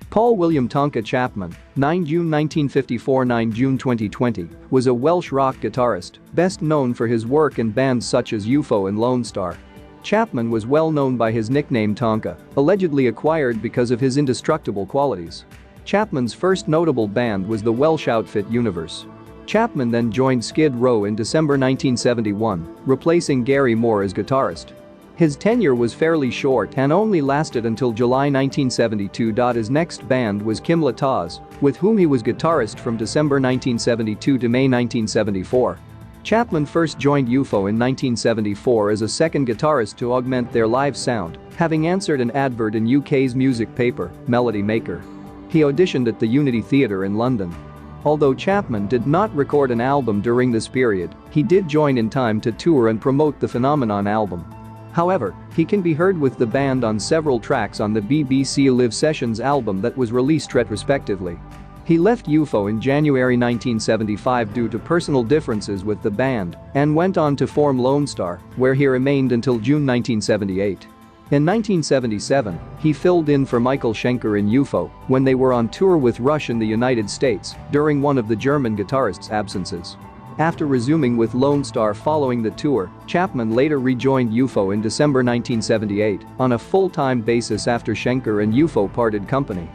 Paul William Tonka Chapman, 9 June 1954 – 9 June 2020, was a Welsh rock guitarist, best known for his work in bands such as UFO and Lone Star. Chapman was well known by his nickname Tonka, allegedly acquired because of his indestructible qualities. Chapman's first notable band was the Welsh outfit Universe. Chapman then joined Skid Row in December 1971, replacing Gary Moore as guitarist. His tenure was fairly short and only lasted until July 1972. His next band was Kim Lataz, with whom he was guitarist from December 1972 to May 1974. Chapman first joined UFO in 1974 as a second guitarist to augment their live sound, having answered an advert in UK's music paper, Melody Maker. He auditioned at the Unity Theatre in London. Although Chapman did not record an album during this period, he did join in time to tour and promote the Phenomenon album. However, he can be heard with the band on several tracks on the BBC Live Sessions album that was released retrospectively. He left UFO in January 1975 due to personal differences with the band and went on to form Lone Star, where he remained until June 1978. In 1977, he filled in for Michael Schenker in UFO when they were on tour with Rush in the United States during one of the German guitarist's absences. After resuming with Lone Star following the tour, Chapman later rejoined UFO in December 1978 on a full-time basis after Schenker and UFO parted company.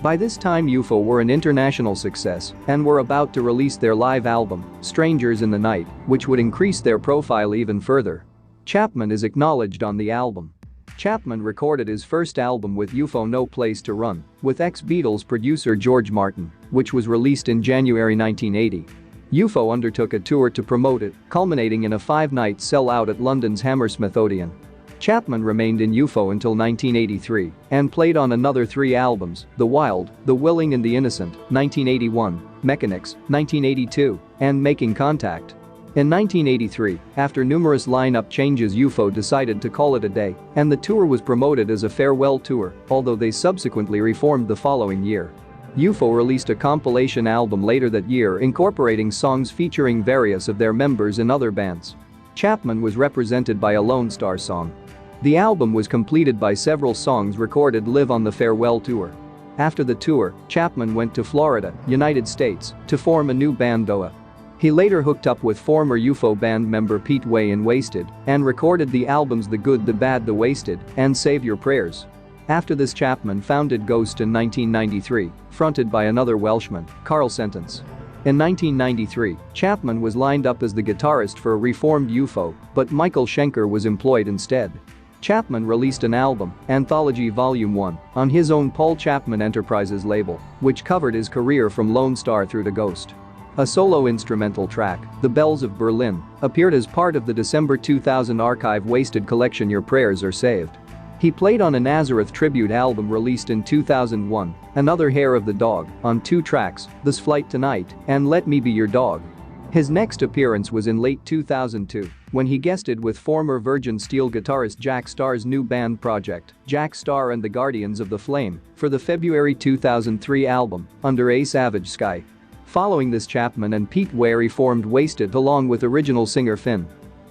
By this time UFO were an international success and were about to release their live album, Strangers in the Night, which would increase their profile even further. Chapman is acknowledged on the album. Chapman recorded his first album with UFO No Place to Run with ex-Beatles producer George Martin, which was released in January 1980. UFO undertook a tour to promote it, culminating in a 5-night sellout at London's Hammersmith Odeon. Chapman remained in UFO until 1983 and played on another 3 albums: The Wild, The Willing and the Innocent, 1981, Mechanix, 1982, and Making Contact. In 1983, after numerous lineup changes, UFO decided to call it a day, and the tour was promoted as a farewell tour, although they subsequently reformed the following year. UFO released a compilation album later that year incorporating songs featuring various of their members in other bands. Chapman was represented by a Lone Star song. The album was completed by several songs recorded live on the farewell tour. After the tour, Chapman went to Florida, United States, to form a new band Doa. He later hooked up with former UFO band member Pete Way in Wasted and recorded the albums The Good, The Bad, The Wasted and Save Your Prayers. After this, Chapman founded Ghost in 1993, fronted by another Welshman, Carl Sentence. In 1993, Chapman was lined up as the guitarist for a reformed UFO, but Michael Schenker was employed instead. Chapman released an album, Anthology Volume 1, on his own Paul Chapman Enterprises label, which covered his career from Lone Star through to Ghost. A solo instrumental track, The Bells of Berlin, appeared as part of the December 2000 archive Wasted collection Your Prayers Are Saved. He played on a Nazareth tribute album released in 2001, Another Hair of the Dog, on 2 tracks, This Flight Tonight and Let Me Be Your Dog. His next appearance was in late 2002, when he guested with former Virgin Steel guitarist Jack Starr's new band project, Jack Starr and the Guardians of the Flame, for the February 2003 album, Under a Savage Sky. Following this, Chapman and Pete Way formed Wasted along with original singer Finn.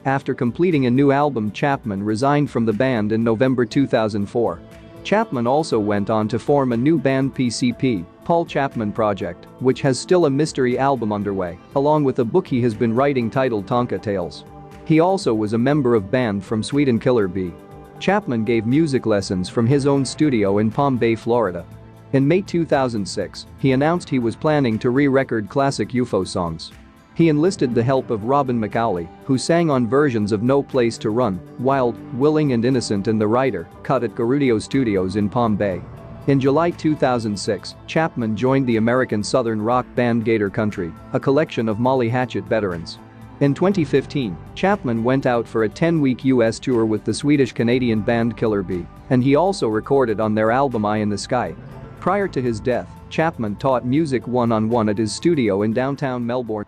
After completing a new album, Chapman resigned from the band in November 2004. Chapman also went on to form a new band PCP, Paul Chapman Project, which has still a mystery album underway, along with a book he has been writing titled Tonka Tales. He also was a member of band from Sweden Killer Bee. Chapman gave music lessons from his own studio in Palm Bay, Florida. In May 2006, he announced he was planning to re-record classic UFO songs. He enlisted the help of Robin McAuley, who sang on versions of No Place to Run, Wild, Willing and Innocent and The Rider, cut at Garudio Studios in Palm Bay. In July 2006, Chapman joined the American Southern rock band Gator Country, a collection of Molly Hatchet veterans. In 2015, Chapman went out for a 10-week US tour with the Swedish-Canadian band Killer Bee, and he also recorded on their album Eye in the Sky. Prior to his death, Chapman taught music one-on-one at his studio in downtown Melbourne.